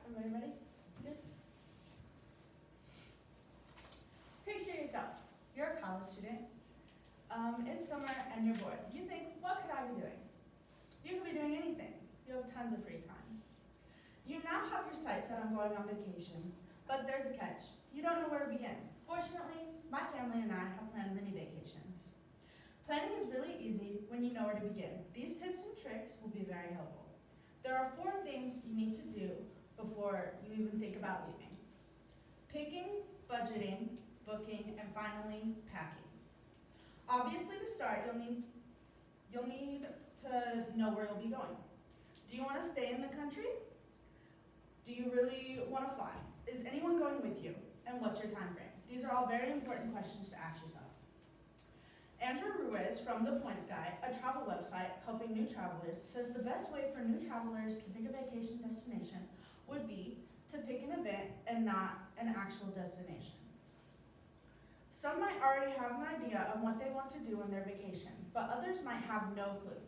Everybody ready? Good? Picture yourself. You're a college student. It's summer and you're bored. You think, what could I be doing? You could be doing anything. You have tons of free time. You now have your sights set on going on vacation, but there's a catch. You don't know where to begin. Fortunately, my family and I have planned mini vacations. Planning is really easy when you know where to begin. These tips and tricks will be very helpful. There are 4 things you need to do before you even think about leaving: picking, budgeting, booking, and finally, packing. Obviously, to start, you'll need to know where you'll be going. Do you want to stay in the country? Do you really want to fly? Is anyone going with you? And what's your time frame? These are all very important questions to ask yourself. Andrew Ruiz from The Points Guide, a travel website helping new travelers, says the best way for new travelers to pick a vacation destination would be to pick an event and not an actual destination. Some might already have an idea of what they want to do on their vacation, but others might have no clue.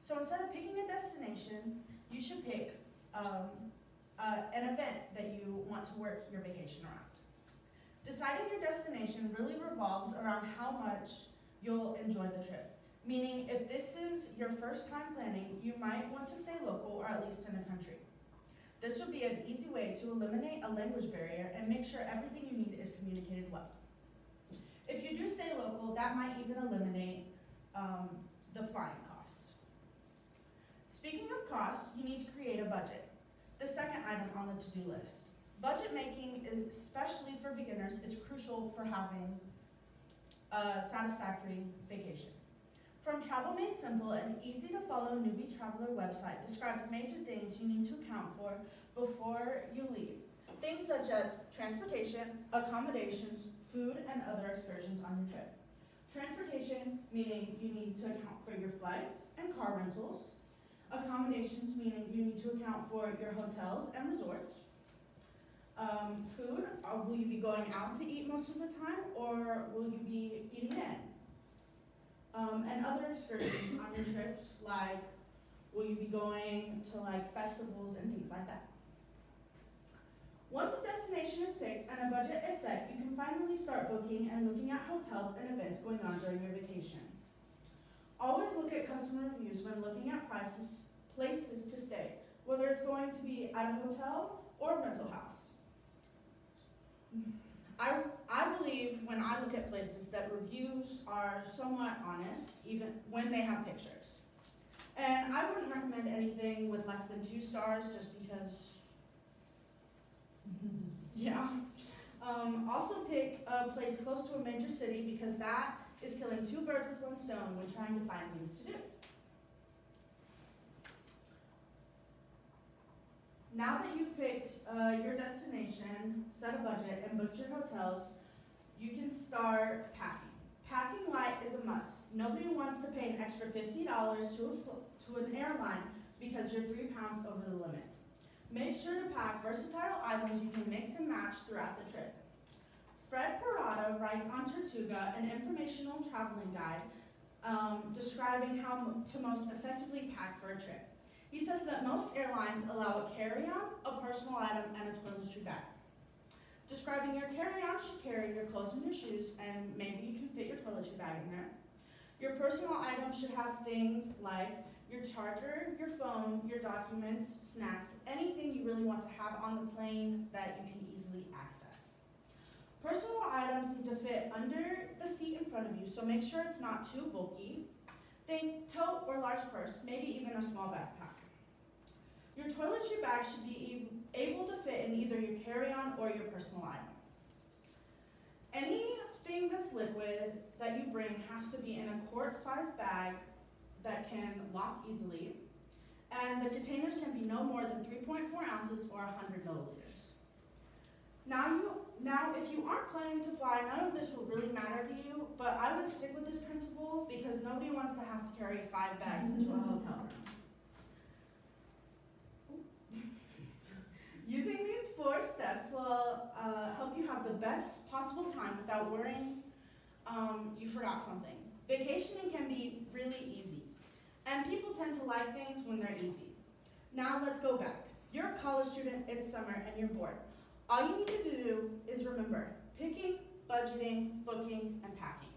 So instead of picking a destination, you should pick an event that you want to work your vacation around. Deciding your destination really revolves around how much you'll enjoy the trip. Meaning, if this is your first time planning, you might want to stay local or at least in a country. This would be an easy way to eliminate a language barrier and make sure everything you need is communicated well. If you do stay local, that might even eliminate the flying cost. Speaking of costs, you need to create a budget. The second item on the to-do list. Budget making, especially for beginners, is crucial for having a satisfactory vacation. From Travel Made Simple, an easy-to-follow newbie traveler website describes major things you need to account for before you leave. Things such as transportation, accommodations, food, and other excursions on your trip. Transportation, meaning you need to account for your flights and car rentals. Accommodations, meaning you need to account for your hotels and resorts. Food, will you be going out to eat most of the time, or will you be eating in? And other excursions on your trips, like will you be going to festivals and things like that. Once a destination is picked and a budget is set, you can finally start booking and looking at hotels and events going on during your vacation. Always look at customer reviews when looking at places to stay, whether it's going to be at a hotel or a rental house. I believe when I look at places that reviews are somewhat honest, even when they have pictures. And I wouldn't recommend anything with less than 2 stars just because, yeah. Also pick a place close to a major city because that is killing 2 birds with 1 stone when trying to find things to do. Now that you've picked your destination, set a budget, and booked your hotels, you can start packing. Packing light is a must. Nobody wants to pay an extra $50 to an airline because you're 3 pounds over the limit. Make sure to pack versatile items you can mix and match throughout the trip. Fred Parada writes on Tortuga, an informational traveling guide, describing how to most effectively pack for a trip. He says that most airlines allow a carry-on, a personal item, and a toiletry bag. Describing your carry-on should carry your clothes and your shoes, and maybe you can fit your toiletry bag in there. Your personal items should have things like your charger, your phone, your documents, snacks, anything you really want to have on the plane that you can easily access. Personal items need to fit under the seat in front of you, so make sure it's not too bulky. Think tote or large purse, maybe even a small backpack. Your toiletry bag should be able to fit in either your carry-on or your personal item. Anything that's liquid that you bring has to be in a quart-sized bag that can lock easily, and the containers can be no more than 3.4 ounces or 100 milliliters. Now, if you aren't planning to fly, none of this will really matter to you, but I would stick with this principle because nobody wants to have to carry 5 bags into a hotel room. Using these 4 steps will help you have the best possible time without worrying you forgot something. Vacationing can be really easy, and people tend to like things when they're easy. Now let's go back. You're a college student, it's summer, and you're bored. All you need to do is remember picking, budgeting, booking, and packing.